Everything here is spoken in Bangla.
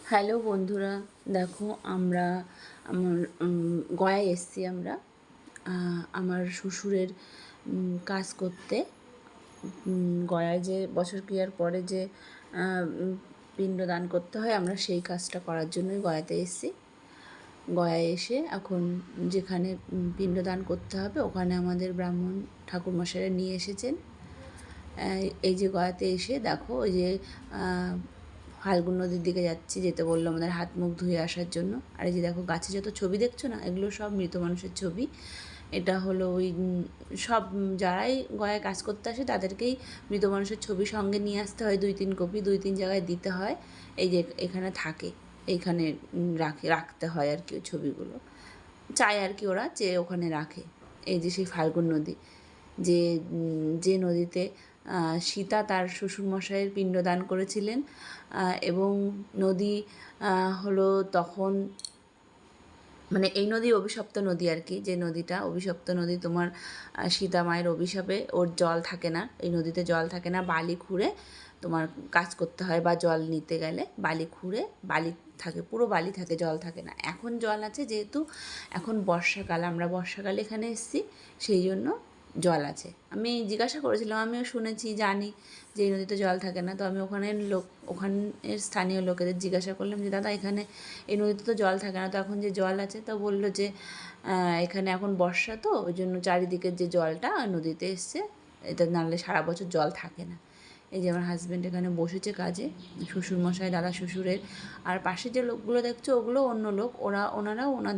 হ্যালো বন্ধুরা, দেখো আমরা আমার গয়ায় এসেছি আমরা আমার শ্বশুরের কাজ করতে। গয়ায় যে বছর ক্রিয়ার পরে যে পিণ্ডদান করতে হয়, আমরা সেই কাজটা করার জন্যই গয়াতে এসেছি। গয়ায় এসে এখন যেখানে পিণ্ডদান করতে হবে ওখানে আমাদের ব্রাহ্মণ ঠাকুরমশাইরা নিয়ে এসেছেন। এই যে গয়াতে এসে দেখো ওই যে ফাল্গুন নদীর দিকে যাচ্ছি, যেতে বললো আমাদের হাত মুখ ধুয়ে আসার জন্য। আর এই যে দেখো গাছে যত ছবি দেখছো না, এগুলো সব মৃত মানুষের ছবি। এটা হলো ওই সব যারাই গয়ায় কাজ করতে আসে তাদেরকেই মৃত মানুষের ছবি সঙ্গে নিয়ে আসতে হয়, 2-3 কপি 2-3 জায়গায় দিতে হয়। এই যে এখানে থাকে, এইখানে রাখতে হয় আর কি ওই ছবিগুলো, চায় আর কি ওরা যে ওখানে রাখে। এই যে সেই ফাল্গুন নদী, যে যে নদীতে সীতা তার শ্বশুরমশাইয়ের পিণ্ডদান করেছিলেন, এবং নদী হলো তখন, মানে এই নদী অভিশপ্ত নদী আর কি, যে নদীটা অভিশপ্ত নদী, তোমার সীতা মায়ের অভিশাপে ওর জল থাকে না, এই নদীতে জল থাকে না। বালি খুঁড়ে তোমার কাজ করতে হয়, বা জল নিতে গেলে বালি খুঁড়ে বালি থাকে, পুরো বালি থাকে, জল থাকে না। এখন জল আছে, যেহেতু এখন বর্ষাকাল, আমরা বর্ষাকালে এখানে এসেছি, সেই জন্য জল আছে। আমি জিজ্ঞাসা করেছিলাম, আমিও শুনেছি, জানি যে এই নদীতে জল থাকে না। তো আমি ওখানের স্থানীয় লোকেদের জিজ্ঞাসা করলাম যে দাদা, এখানে এই নদীতে তো জল থাকে না, তো এখন যে জল আছে, তো বললো যে এখানে এখন বর্ষা, তো ওই জন্য চারিদিকের যে জলটা নদীতে এসছে, এটা নাহলে সারা বছর জল থাকে না। এই যে আমার হাজব্যান্ড এখানে বসেছে কাজে, শ্বশুরমশাই, দাদা শ্বশুরের। আর পাশে যে লোকগুলো দেখছো ওগুলো অন্য লোক, ওনারাও ওনাদের